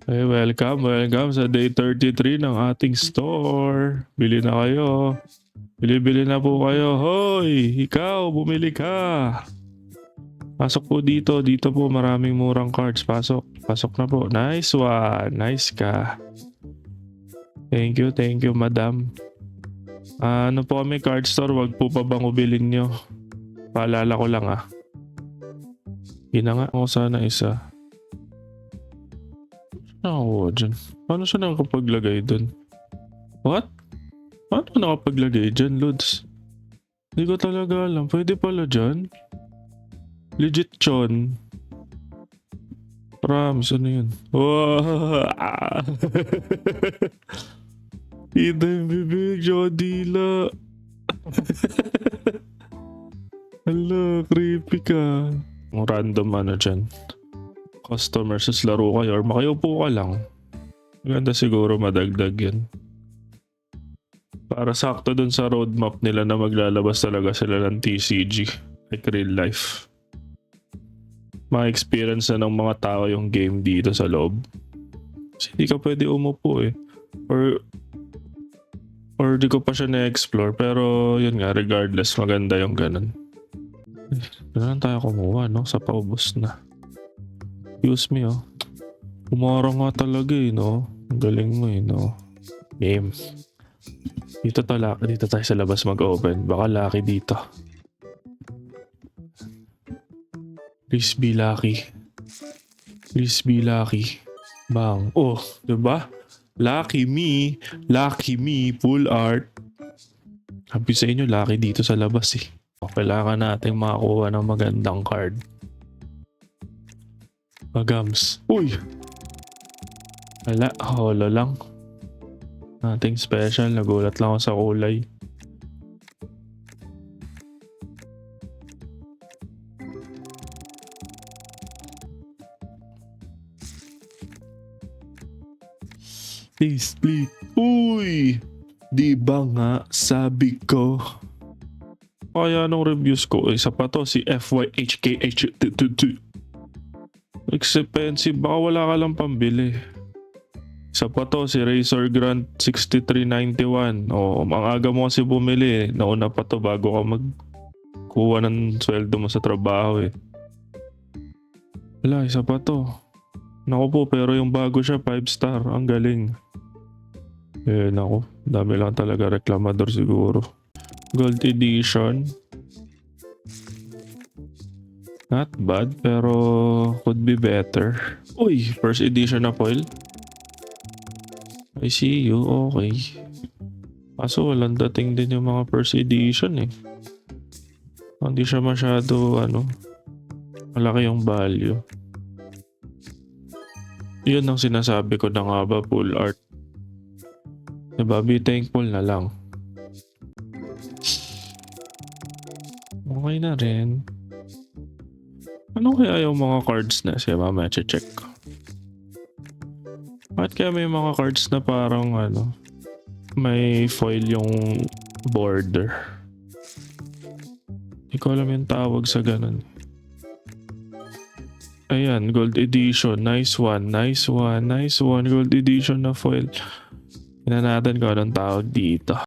Hey, welcome sa day 33 ng ating store. Bili na kayo. Bili-bili na po kayo. Hoy, ikaw, bumili ka. Pasok po dito. Dito po maraming murang cards. Pasok. Pasok na po. Nice one. Nice ka. Thank you, madam. Ano po kami card store. Wag po pa bang ubilin nyo? Paalala ko lang Ina nga ako sana isa. Ako dyan. Paano siya nakapaglagay dun? What? Paano nakapaglagay dyan, Lods? Hindi ko talaga alam. Pwede pala dyan? Legit Chon. Promise, ano yun? Wow! Ito yung bibig, Jodila. Hala, creepy ka. Random ano dyan. Customer sa laro kayo or makayupo ka lang. Maganda siguro madagdag yan. Para sakto dun sa roadmap nila na maglalabas talaga sila ng TCG. Like real life. Ma-experience na ng mga tao yung game dito sa loob. Kasi hindi ka pwede umupo Or di ko pa siya na-explore. Pero yun nga, regardless, maganda yung ganun. Ganun tayo kumuha, no? Sa paubos na. Excuse me, Umara nga talaga, no? Ang galing mo, no? Game. Dito tayo sa labas mag-open. Baka lucky dito. Please be lucky. Please be lucky. Bang. Oh, diba? Lucky me, full art. Sabi sa inyo, lucky dito sa labas Kailangan natin makakuha ng magandang card. Magams. Uy! Wala, holo lang. Nothing special, nagulat lang ako sa kulay. Please. Uy! Di ba nga sabi ko? Kaya nung reviews ko, isa pa to si FYHKH22. Expensive, baka wala ka lang pambili. Isa pa to si Razor Grant 6391. Ang aga mo kasi bumili. Nauna pa to bago ka magkuha ng sweldo mo sa trabaho Wala, isa pa to. Naku po, pero yung bago siya 5-star. Ang galing. Naku, dami lang talaga reklamador siguro. Gold edition. Not bad, pero could be better. Uy, first edition na foil. I see you, okay. Kaso walang dating din yung mga first edition Hindi siya masyado, malaki yung value. Yun ang sinasabi ko na nga ba, full art. Diba, be thankful na lang. Okay na rin. Ano kaya yung mga cards na? Sige, mamaya check ko. Bakit kaya may mga cards na parang may foil yung border? Hindi ko alam yung tawag sa ganun. Ayan, gold edition. Nice one. Gold edition na foil. Tingnan natin kung anong tawag dito.